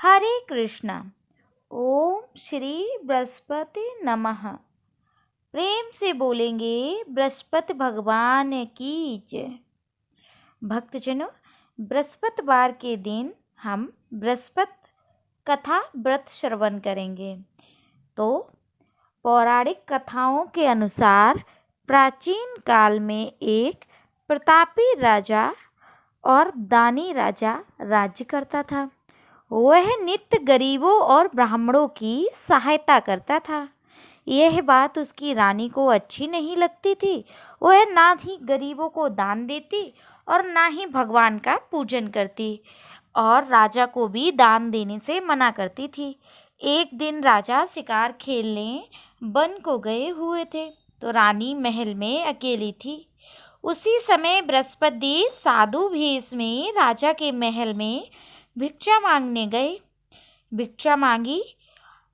हरे कृष्णा। ओम श्री बृहस्पति नमः। प्रेम से बोलेंगे बृहस्पति भगवान की जय। भक्तजनों, बृहस्पतिवार के दिन हम बृहस्पति कथा व्रत श्रवण करेंगे। तो पौराणिक कथाओं के अनुसार प्राचीन काल में एक प्रतापी राजा और दानी राजा राज्य करता था। वह नित्य गरीबों और ब्राह्मणों की सहायता करता था। यह बात उसकी रानी को अच्छी नहीं लगती थी। वह ना ही गरीबों को दान देती और ना ही भगवान का पूजन करती, और राजा को भी दान देने से मना करती थी। एक दिन राजा शिकार खेलने वन को गए हुए थे, तो रानी महल में अकेली थी। उसी समय बृहस्पति देव साधु भेष में राजा के महल में भिक्षा मांगने गए। भिक्षा मांगी।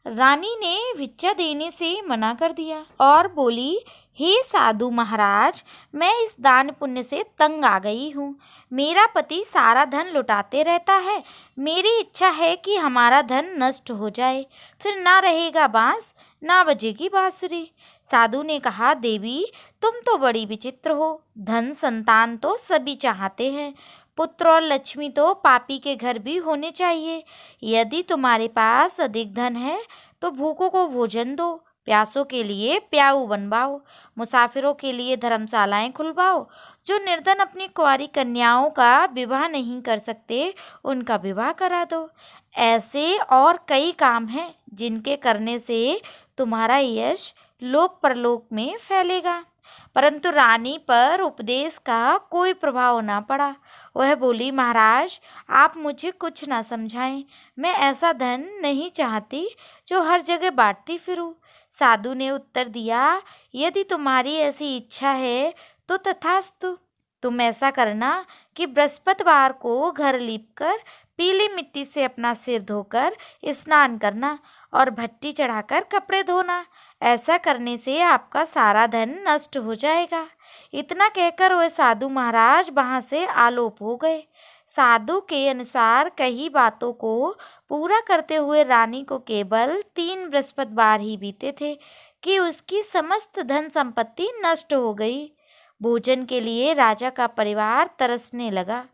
रानी ने भिक्षा देने से मना कर दिया और बोली, हे साधु महाराज, मैं इस दान पुण्य से तंग आ गई हूँ। मेरा पति सारा धन लुटाते रहता है। मेरी इच्छा है कि हमारा धन नष्ट हो जाए, फिर ना रहेगा बांस ना बजेगी बांसुरी। साधु ने कहा, देवी तुम तो बड़ी विचित्र हो। धन संतान तो सभी चाहते हैं, पुत्र और लक्ष्मी तो पापी के घर भी होने चाहिए। यदि तुम्हारे पास अधिक धन है तो भूखों को भोजन दो, प्यासों के लिए प्याऊ बनवाओ, मुसाफिरों के लिए धर्मशालाएं खुलवाओ। जो निर्धन अपनी कुंवारी कन्याओं का विवाह नहीं कर सकते, उनका विवाह करा दो। ऐसे और कई काम हैं जिनके करने से तुम्हारा यश लोक परलोक में फैलेगा। परंतु रानी पर उपदेश का कोई प्रभाव ना पड़ा। वह बोली, महाराज आप मुझे कुछ ना समझाएं। मैं ऐसा धन नहीं चाहती जो हर जगह बांटती फिरूं। साधु ने उत्तर दिया, यदि तुम्हारी ऐसी इच्छा है तो तथास्तु। तुम ऐसा करना कि बृहस्पतिवार को घर लीपकर पीली मिट्टी से अपना सिर धोकर स्नान करना और भट्टी चढ़ाकर कपड़े धोना। ऐसा करने से आपका सारा धन नष्ट हो जाएगा। इतना कहकर वह साधु महाराज वहाँ से आलोप हो गए। साधु के अनुसार कई बातों को पूरा करते हुए रानी को केवल 3 बृहस्पतिवार ही बीते थे कि उसकी समस्त धन संपत्ति नष्ट हो गई। भोजन के लिए राजा का परिवार तरसने लगा।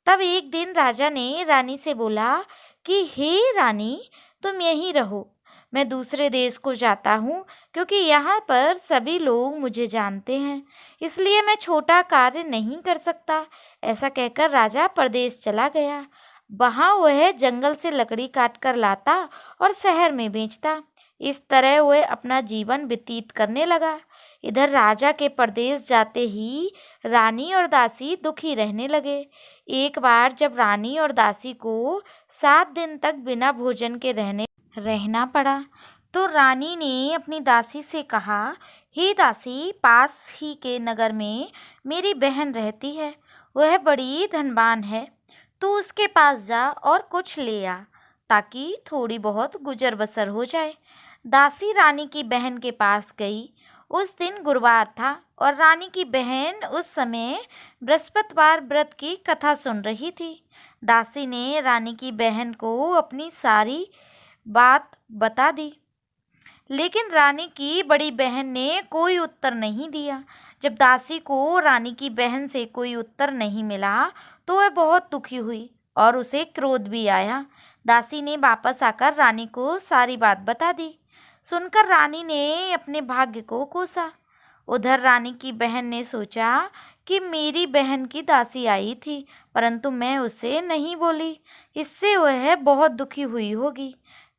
तब एक दिन राजा ने रानी से बोला कि हे रानी, तुम यहीं रहो, मैं दूसरे देश को जाता हूँ, क्योंकि यहाँ पर सभी लोग मुझे जानते हैं, इसलिए मैं छोटा कार्य नहीं कर सकता। ऐसा कहकर राजा परदेश चला गया। वहाँ वह जंगल से लकड़ी काट कर लाता और शहर में बेचता। इस तरह वह अपना जीवन व्यतीत करने लगा। इधर राजा के परदेश जाते ही रानी और दासी दुखी रहने लगे। एक बार जब रानी और दासी को 7 दिन तक बिना भोजन के रहना पड़ा, तो रानी ने अपनी दासी से कहा, हे दासी, पास ही के नगर में मेरी बहन रहती है, वह बड़ी धनवान है। तू उसके पास जा और कुछ ले आ, ताकि थोड़ी बहुत गुजर बसर हो जाए। दासी रानी की बहन के पास गई। उस दिन गुरुवार था और रानी की बहन उस समय बृहस्पतिवार व्रत की कथा सुन रही थी। दासी ने रानी की बहन को अपनी सारी बात बता दी, लेकिन रानी की बड़ी बहन ने कोई उत्तर नहीं दिया। जब दासी को रानी की बहन से कोई उत्तर नहीं मिला तो वह बहुत दुखी हुई और उसे क्रोध भी आया। दासी ने वापस आकर रानी को सारी बात बता दी। सुनकर रानी ने अपने भाग्य को कोसा। उधर रानी की बहन ने सोचा कि मेरी बहन की दासी आई थी, परंतु मैं उससे नहीं बोली, इससे वह बहुत दुखी हुई होगी।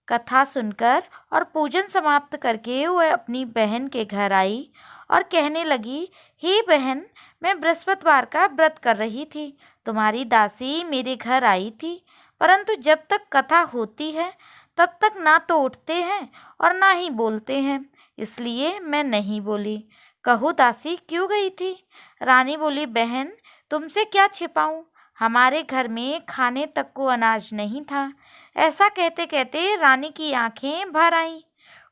कथा सुनकर और पूजन समाप्त करके वह अपनी बहन के घर आई और कहने लगी, हे बहन, मैं बृहस्पतिवार का व्रत कर रही थी। तुम्हारी दासी मेरे घर आई थी, परंतु जब तक कथा होती है तब तक ना तो उठते हैं और ना ही बोलते हैं, इसलिए मैं नहीं बोली। कहो दासी क्यों गई थी? रानी बोली, बहन तुमसे क्या छिपाऊं, हमारे घर में खाने तक को अनाज नहीं था। ऐसा कहते कहते रानी की आंखें भर आईं।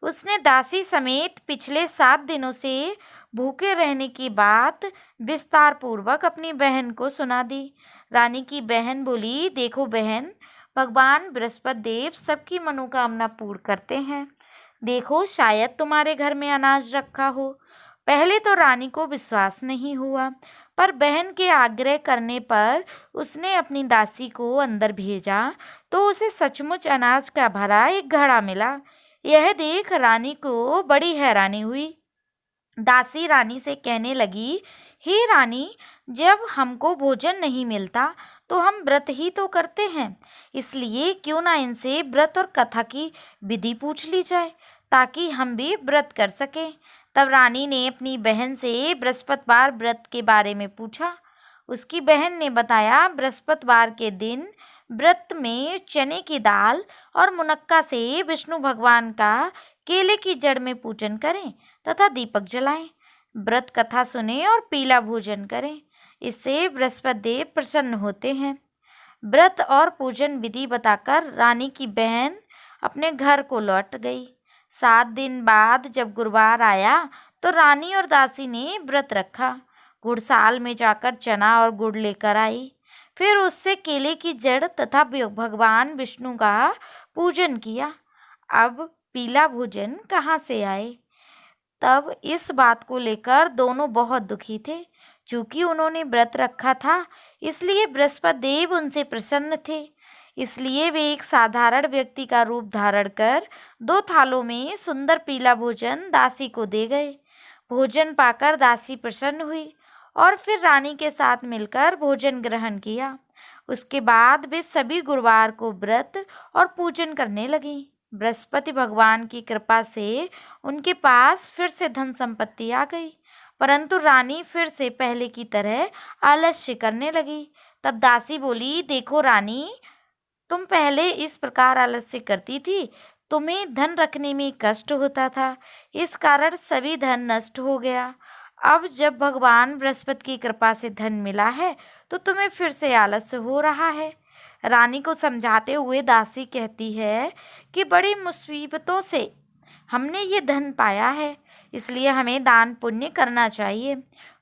उसने दासी समेत पिछले 7 दिनों से भूखे रहने की बात विस्तार पूर्वक अपनी बहन को सुना दी। रानी की बहन बोली, देखो बहन, भगवान बृहस्पति देव सबकी मनोकामना पूर्ण करते हैं। देखो, शायद तुम्हारे घर में अनाज रखा हो। पहले तो रानी को विश्वास नहीं हुआ, पर बहन के आग्रह करने पर उसने अपनी दासी को अंदर भेजा तो उसे सचमुच अनाज का भरा एक घड़ा मिला। यह देख रानी को बड़ी हैरानी हुई। दासी रानी से कहने लगी, हे रानी, जब हमको भोजन नहीं मिलता तो हम व्रत ही तो करते हैं, इसलिए क्यों ना इनसे व्रत और कथा की विधि पूछ ली जाए ताकि हम भी व्रत कर सकें। तब रानी ने अपनी बहन से बृहस्पतिवार व्रत के बारे में पूछा। उसकी बहन ने बताया, बृहस्पतिवार के दिन व्रत में चने की दाल और मुनक्का से विष्णु भगवान का केले की जड़ में पूजन करें तथा दीपक जलाएं, व्रत कथा सुने और पीला भोजन करें। इससे बृहस्पति देव प्रसन्न होते हैं। व्रत और पूजन विधि बताकर रानी की बहन अपने घर को लौट गई। 7 दिन बाद जब गुरुवार आया तो रानी और दासी ने व्रत रखा। गुड़साल में जाकर चना और गुड़ लेकर आई। फिर उससे केले की जड़ तथा भगवान विष्णु का पूजन किया। अब पीला भोजन कहाँ से आए? तब इस बात को लेकर दोनों बहुत दुखी थे। चूंकि उन्होंने व्रत रखा था, इसलिए बृहस्पति देव उनसे प्रसन्न थे। इसलिए वे एक साधारण व्यक्ति का रूप धारण कर 2 थालों में सुंदर पीला भोजन दासी को दे गए। भोजन पाकर दासी प्रसन्न हुई और फिर रानी के साथ मिलकर भोजन ग्रहण किया। उसके बाद वे सभी गुरुवार को व्रत और पूजन करने लगी। बृहस्पति भगवान की कृपा से उनके पास फिर से धन संपत्ति आ गई, परंतु रानी फिर से पहले की तरह आलस्य करने लगी। तब दासी बोली, देखो रानी, तुम पहले इस प्रकार आलस्य करती थी, तुम्हें धन रखने में कष्ट होता था, इस कारण सभी धन नष्ट हो गया। अब जब भगवान बृहस्पति की कृपा से धन मिला है तो तुम्हें फिर से आलस्य हो रहा है। रानी को समझाते हुए दासी कहती है कि बड़ी मुसीबतों से हमने ये धन पाया है, इसलिए हमें दान पुण्य करना चाहिए,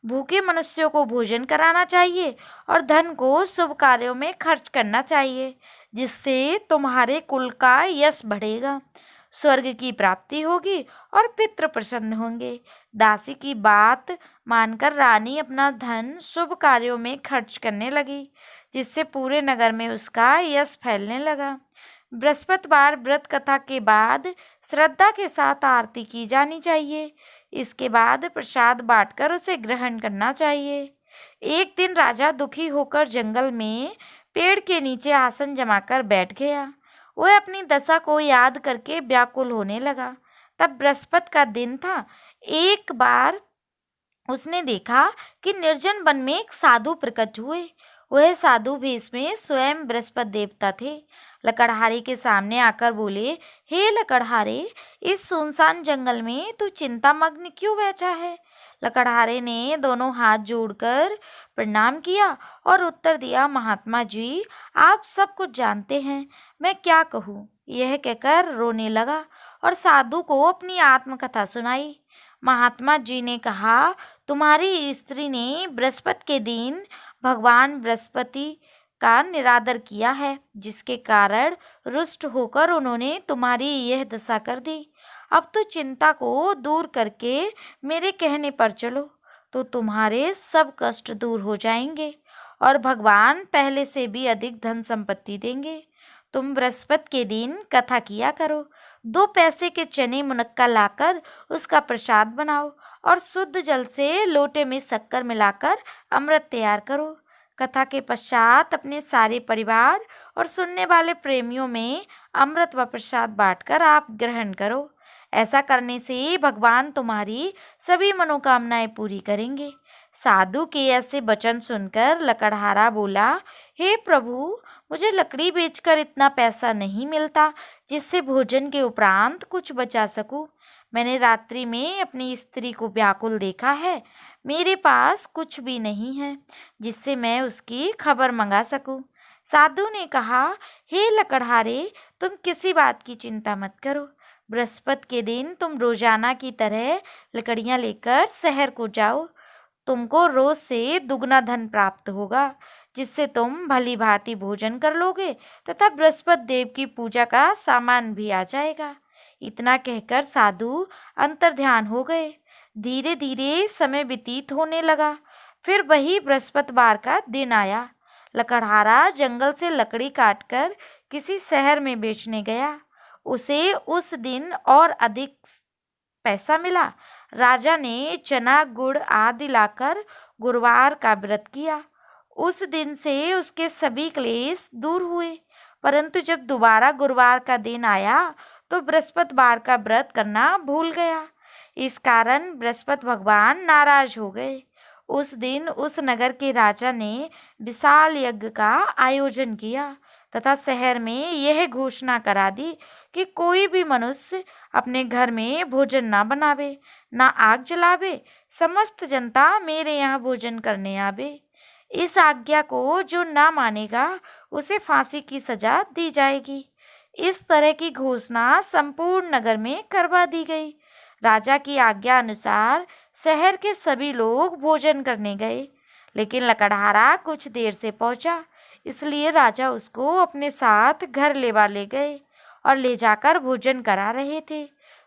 भूखे मनुष्यों को भोजन कराना चाहिए और धन को शुभ कार्यों में खर्च करना चाहिए, जिससे तुम्हारे कुल का यश बढ़ेगा, स्वर्ग की प्राप्ति होगी और पितृ प्रसन्न होंगे। दासी की बात मानकर रानी अपना धन शुभ कार्यों में खर्च करने लगी, जिससे पूरे नगर में उसका यश फैलने लगा। बृहस्पतिवार व्रत कथा के बाद श्रद्धा के साथ आरती की जानी चाहिए। इसके बाद प्रसाद बांटकर उसे ग्रहण करना चाहिए। एक दिन राजा दुखी होकर जंगल में पेड़ के नीचे आसन जमाकर बैठ गया। वह अपनी दशा को याद करके व्याकुल होने लगा। तब बृहस्पति का दिन था। एक बार उसने देखा कि निर्जन वन में एक साधु प्रकट हुए। वह साधु भेष में स्वयं बृहस्पति देवता थे। लकड़हारे के सामने आकर बोले, हे लकड़हारे, इस सुनसान जंगल में तू चिंतामग्न क्यों बैठा है? लकड़हारे ने दोनों हाथ जोड़कर प्रणाम किया और उत्तर दिया, महात्मा जी, आप सब कुछ जानते हैं, मैं क्या कहूँ? यह कहकर रोने लगा और साधु को अपनी आत्मकथा सुनाई। महात्मा जी ने कहा, तुम्हारी स्त्री ने बृहस्पति के दिन भगवान बृहस्पति का निरादर किया है, जिसके कारण रुष्ट होकर उन्होंने तुम्हारी यह दशा कर दी। अब तो चिंता को दूर करके मेरे कहने पर चलो, तो तुम्हारे सब कष्ट दूर हो जाएंगे और भगवान पहले से भी अधिक धन संपत्ति देंगे। तुम बृहस्पति के दिन कथा किया करो। 2 पैसे के चने मुनक्का लाकर उसका प्रसाद बनाओ और शुद्ध जल से लोटे में शक्कर मिलाकर अमृत तैयार करो। कथा के पश्चात अपने सारे परिवार और सुनने वाले प्रेमियों में अमृत व प्रसाद बांटकर आप ग्रहण करो। ऐसा करने से भगवान तुम्हारी सभी मनोकामनाएं पूरी करेंगे। साधु के ऐसे वचन सुनकर लकड़हारा बोला, हे प्रभु, मुझे लकड़ी बेचकर इतना पैसा नहीं मिलता जिससे भोजन के उपरांत कुछ बचा सकूं। मैंने रात्रि में अपनी स्त्री को व्याकुल देखा है। मेरे पास कुछ भी नहीं है जिससे मैं उसकी खबर मंगा सकूं। साधु ने कहा, हे लकड़हारे, तुम किसी बात की चिंता मत करो। बृहस्पति के दिन तुम रोजाना की तरह लकड़ियां लेकर शहर को जाओ। तुमको रोज से दुगना धन प्राप्त होगा। जिससे तुम भली भांति भोजन कर लोगे तथा बृहस्पति देव की पूजा का सामान भी आ जाएगा। इतना कहकर साधु अंतर्ध्यान हो गए। धीरे धीरे समय व्यतीत होने लगा। फिर वही बृहस्पतिवार का दिन आया। लकड़हारा जंगल से लकड़ी काटकर किसी शहर में बेचने गया। उसे उस दिन और अधिक पैसा मिला। राजा ने चना गुड़ आदि लाकर गुरुवार का व्रत किया। उस दिन से उसके सभी क्लेश दूर हुए। परंतु जब दोबारा गुरुवार का दिन आया तो बृहस्पतिवार का व्रत करना भूल गया। इस कारण बृहस्पति भगवान नाराज हो गए। उस दिन उस नगर के राजा ने विशाल यज्ञ का आयोजन किया तथा शहर में यह घोषणा करा दी कि कोई भी मनुष्य अपने घर में भोजन ना बनावे, ना आग जलावे। समस्त जनता मेरे यहाँ भोजन करने आवे। इस आज्ञा को जो ना मानेगा उसे फांसी की सजा दी जाएगी। इस तरह की घोषणा संपूर्ण नगर में करवा दी गई। राजा की आज्ञा अनुसार शहर के सभी लोग भोजन करने गए, लेकिन लकड़हारा कुछ देर से पहुंचा, इसलिए राजा उसको अपने साथ घर ले गए और ले जाकर भोजन करा रहे थे।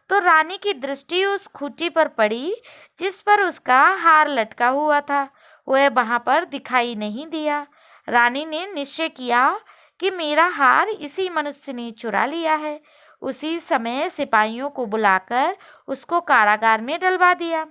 तो रानी की दृष्टि उस खूंटी पर पड़ी जिस पर उसका हार लटका हुआ था। वह वहां पर दिखाई नहीं दिया। रानी ने निश्चय किया कि मेरा हार इसी मनुष्य ने चुरा लिया है। उसी समय सिपाहियों को बुलाकर उसको कारागार में डलवा दिया।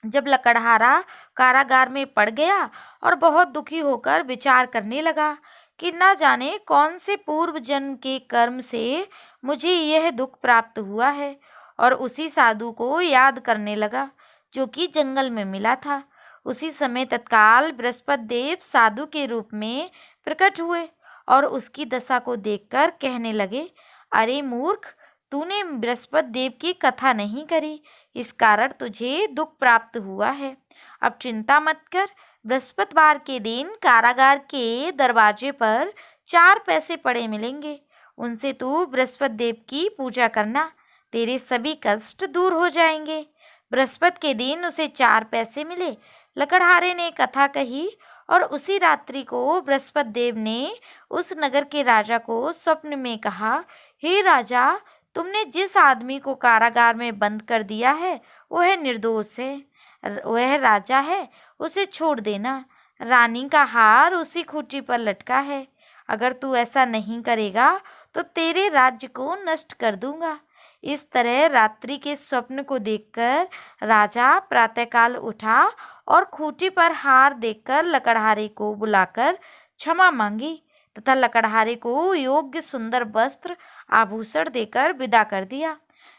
जब लकड़हारा कारागार में पड़ गया और बहुत दुखी होकर विचार करने लगा कि न जाने कौन से पूर्व जन्म के कर्म से मुझे यह दुख प्राप्त हुआ है, और उसी साधु को याद करने लगा जो कि जंगल में मिला था। उसी समय तत्काल बृहस्पति देव साधु के रूप में प्रकट हुए और उसकी दशा को देखकर कहने लगे, अरे मूर्ख, तूने बृहस्पति देव की कथा नहीं करी, इस कारण तुझे दुख प्राप्त हुआ है। अब चिंता मत कर। बृहस्पतिवार के दिन कारागार के दरवाजे पर 4 पैसे पड़े मिलेंगे। उनसे तू बृहस्पति देव की पूजा करना, तेरे सभी कष्ट दूर हो जाएंगे। बृहस्पति के दिन उसे 4 पैसे मिले। लकड़हारे ने कथा कही और उसी रात्रि को बृहस्पति देव ने उस नगर के राजा को स्वप्न में कहा, हे राजा, तुमने जिस आदमी को कारागार में बंद कर दिया है वह निर्दोष है, वह राजा है, उसे छोड़ देना। रानी का हार उसी खूंटी पर लटका है। अगर तू ऐसा नहीं करेगा तो तेरे राज्य को नष्ट कर दूंगा। इस तरह रात्रि के स्वप्न को देखकर राजा प्रातःकाल उठा और खूंटी पर हार देखकर लकड़हारे को बुलाकर क्षमा मांगी तथा लकड़हारे को योग्य सुंदर वस्त्र आभूषण देकर विदा कर दिया।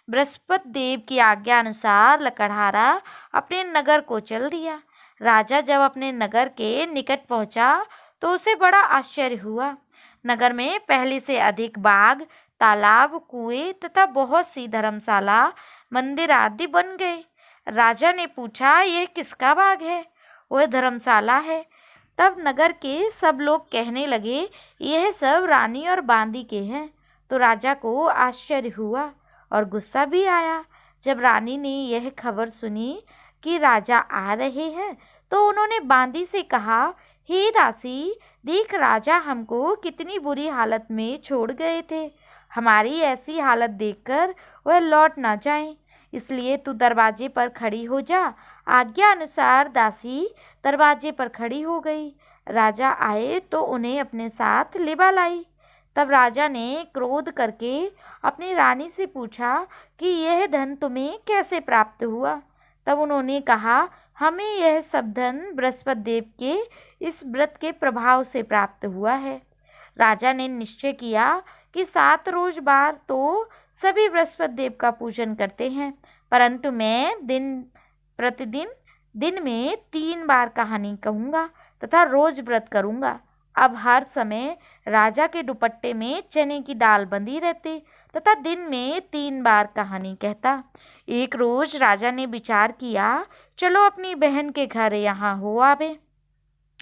बृहस्पति देव की आज्ञा अनुसार लकड़हारा अपने नगर को चल दिया। राजा जब अपने नगर के निकट पहुंचा तो उसे बड़ा आश्चर्य हुआ। नगर में पहले से अधिक बाग, तालाब, कुएं तथा बहुत सी धर्मशाला, मंदिर आदि बन गए। राजा ने पूछा, यह किसका बाग है? वह धर्मशाला है। तब नगर के सब लोग कहने लगे, यह सब रानी और बांदी के हैं। तो राजा को आश्चर्य हुआ और गुस्सा भी आया। जब रानी ने यह खबर सुनी कि राजा आ रहे हैं तो उन्होंने बांदी से कहा, हे दासी, देख राजा हमको कितनी बुरी हालत में छोड़ गए थे। हमारी ऐसी हालत देखकर वह लौट ना जाएं, इसलिए तू दरवाजे पर खड़ी हो जा। आज्ञा अनुसार दासी दरवाजे पर खड़ी हो गई। राजा आए तो उन्हें अपने साथ लिवा लाई। तब राजा ने क्रोध करके अपनी रानी से पूछा कि यह धन तुम्हें कैसे प्राप्त हुआ? तब उन्होंने कहा, हमें यह सब धन बृहस्पति देव के इस व्रत के प्रभाव से प्राप्त हुआ है। राजा ने निश्चय किया कि 7 रोज बार तो सभी बृहस्पति देव का पूजन करते हैं, परंतु मैं प्रतिदिन दिन में 3 बार कहानी कहूँगा तथा रोज व्रत करूँगा। अब हर समय राजा के दुपट्टे में चने की दाल बंधी रहती तथा दिन में 3 बार कहानी कहता। एक रोज राजा ने विचार किया, चलो अपनी बहन के घर यहाँ हो आवे।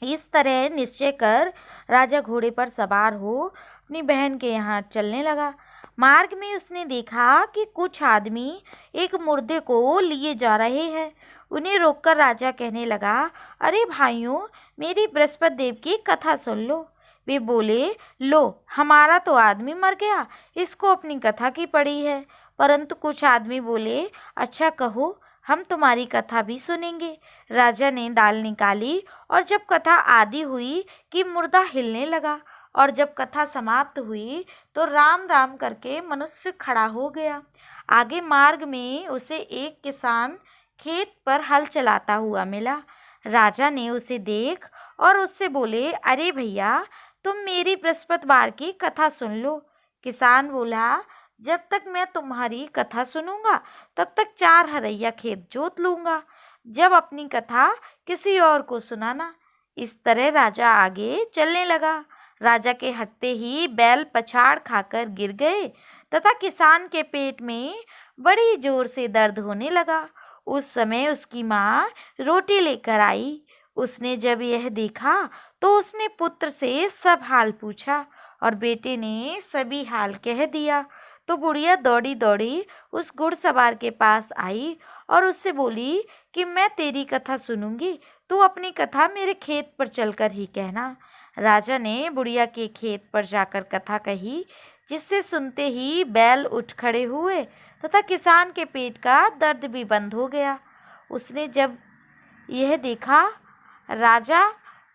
इस तरह निश्चय कर राजा घोड़े पर सवार हो अपनी बहन के यहाँ चलने लगा। मार्ग में उसने देखा कि कुछ आदमी एक मुर्दे को लिए जा रहे हैं। उन्हें रोककर राजा कहने लगा, अरे भाइयों, मेरी बृहस्पति देव की कथा सुन लो। वे बोले, लो, हमारा तो आदमी मर गया, इसको अपनी कथा की पड़ी है। परंतु कुछ आदमी बोले, अच्छा कहो, हम तुम्हारी कथा भी सुनेंगे। राजा ने दाल निकाली और जब कथा आधी हुई कि मुर्दा हिलने लगा, और जब कथा समाप्त हुई तो राम राम करके मनुष्य खड़ा हो गया। आगे मार्ग में उसे एक किसान खेत पर हल चलाता हुआ मिला। राजा ने उसे देख और उससे बोले, अरे भैया, तुम मेरी बृहस्पतिवार की कथा सुन लो। किसान बोला, जब तक मैं तुम्हारी कथा सुनूंगा तब तक 4 हरैया खेत जोत लूंगा, जब अपनी कथा किसी और को सुनाना। इस तरह राजा आगे चलने लगा। राजा के हटते ही बैल पछाड़ खाकर गिर गए तथा किसान के पेट में बड़ी जोर से दर्द होने लगा। उस समय उसकी माँ रोटी लेकर आई। उसने जब यह देखा तो उसने पुत्र से सब हाल पूछा और बेटे ने सभी हाल कह दिया। तो बुढ़िया दौड़ी दौड़ी उस घुड़सवार के पास आई और उससे बोली कि मैं तेरी कथा सुनूंगी, तू अपनी कथा मेरे खेत पर चलकर ही कहना। राजा ने बुढ़िया के खेत पर जाकर कथा कही, जिससे सुनते ही बैल उठ खड़े हुए तथा किसान के पेट का दर्द भी बंद हो गया। उसने जब यह देखा, राजा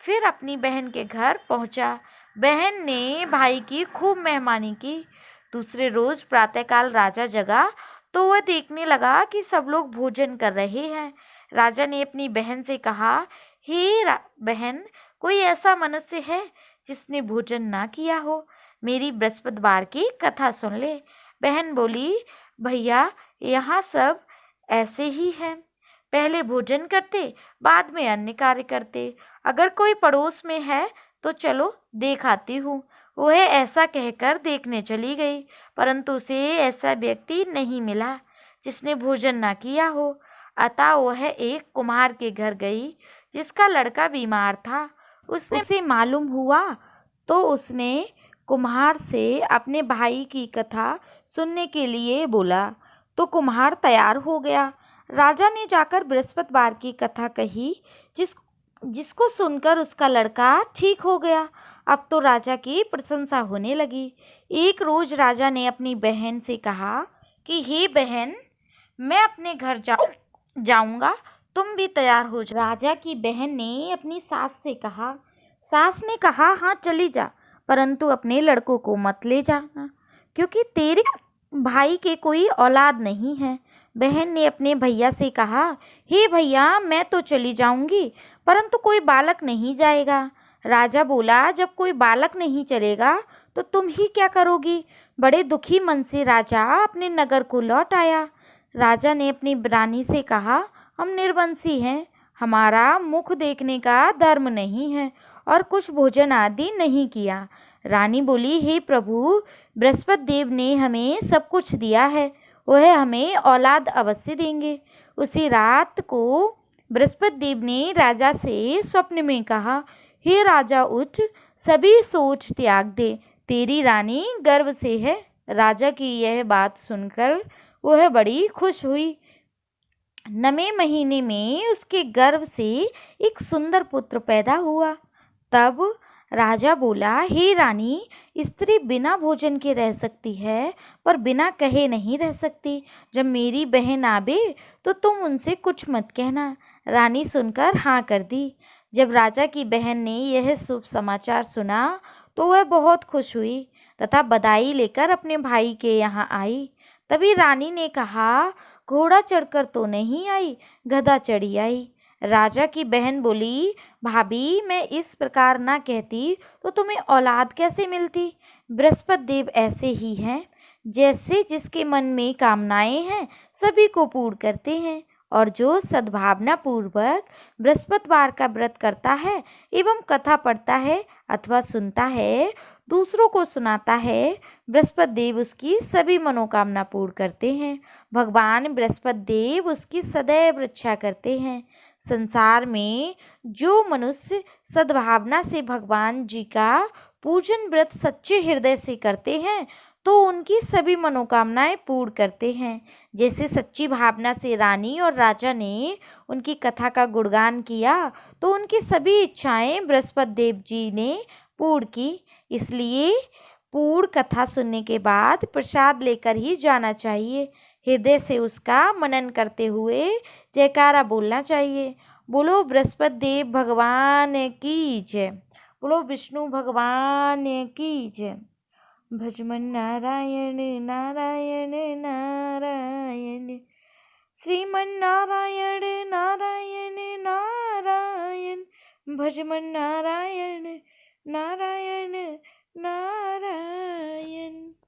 फिर अपनी बहन के घर पहुंचा। बहन ने भाई की खूब मेहमानी की। दूसरे रोज प्रातःकाल राजा जगा तो वह देखने लगा कि सब लोग भोजन कर रहे हैं। राजा ने अपनी बहन से कहा, हे बहन, कोई ऐसा मनुष्य है जिसने भोजन ना किया हो? मेरी बृहस्पतिवार की कथा सुन ले। बहन बोली, भैया, यहाँ सब ऐसे ही हैं, पहले भोजन करते, बाद में अन्य कार्य करते। अगर कोई पड़ोस में है तो चलो देख आती हूँ। वह ऐसा कहकर देखने चली गई, परंतु उसे ऐसा व्यक्ति नहीं मिला जिसने भोजन ना किया हो। अतः वह एक कुम्हार के घर गई जिसका लड़का बीमार था। उसे मालूम हुआ तो उसने कुम्हार से अपने भाई की कथा सुनने के लिए बोला। तो कुम्हार तैयार हो गया। राजा ने जाकर बृहस्पतिवार की कथा कही, जिसको सुनकर उसका लड़का ठीक हो गया। अब तो राजा की प्रशंसा होने लगी। एक रोज राजा ने अपनी बहन से कहा कि हे बहन, मैं अपने घर जाऊंगा, तुम भी तैयार हो जाओ। राजा की बहन ने अपनी सास से कहा। सास ने कहा, हाँ चली जा, परंतु अपने लड़कों को मत ले जाना, क्योंकि तेरे भाई के कोई औलाद नहीं है। बहन ने अपने भैया से कहा, हे भैया, मैं तो चली जाऊंगी, परंतु कोई बालक नहीं जाएगा। राजा बोला, जब कोई बालक नहीं चलेगा तो तुम ही क्या करोगी? बड़े दुखी मन से राजा अपने नगर को लौट आया। राजा ने अपनी रानी से कहा, हम निर्वंशी हैं, हमारा मुख देखने का धर्म नहीं है और कुछ भोजन आदि नहीं किया। रानी बोली, हे प्रभु, बृहस्पति देव ने हमें सब कुछ दिया है, वह हमें औलाद अवश्य देंगे। उसी रात को बृहस्पति देव ने राजा से स्वप्न में कहा, हे राजा, उठ, सभी सोच त्याग दे, तेरी रानी गर्भ से है। राजा की यह बात सुनकर वह बड़ी खुश हुई। 9वें महीने में उसके गर्भ से एक सुंदर पुत्र पैदा हुआ। तब राजा बोला, हे रानी, स्त्री बिना भोजन के रह सकती है, पर बिना कहे नहीं रह सकती। जब मेरी बहन आवे तो तुम उनसे कुछ मत कहना। रानी सुनकर हाँ कर दी। जब राजा की बहन ने यह शुभ समाचार सुना तो वह बहुत खुश हुई तथा बधाई लेकर अपने भाई के यहाँ आई। तभी रानी ने कहा, घोड़ा चढ़कर तो नहीं आई, गधा चढ़ी आई। राजा की बहन बोली, भाभी, मैं इस प्रकार ना कहती तो तुम्हें औलाद कैसे मिलती? बृहस्पति देव ऐसे ही हैं, जैसे जिसके मन में कामनाएं हैं सभी को पूर्ण करते हैं, और जो सद्भावना पूर्वक बृहस्पतिवार का व्रत करता है एवं कथा पढ़ता है अथवा सुनता है, दूसरों को सुनाता है, बृहस्पति देव उसकी सभी मनोकामना पूर्ण करते हैं। भगवान बृहस्पति देव उसकी सदैव रक्षा करते हैं। संसार में जो मनुष्य सद्भावना से भगवान जी का पूजन व्रत सच्चे हृदय से करते हैं तो उनकी सभी मनोकामनाएं पूर्ण करते हैं। जैसे सच्ची भावना से रानी और राजा ने उनकी कथा का गुणगान किया तो उनकी सभी इच्छाएं बृहस्पति देव जी ने पूर्ण की। इसलिए पूर्ण कथा सुनने के बाद प्रसाद लेकर ही जाना चाहिए। हृदय से उसका मनन करते हुए जयकारा बोलना चाहिए। बोलो बृहस्पति देव भगवान की जय। बोलो विष्णु भगवान की जय। भजमन नारायण नारायण नारायण, श्रीमन नारायण नारायण नारायण, भजमन नारायण नारायण नारायण।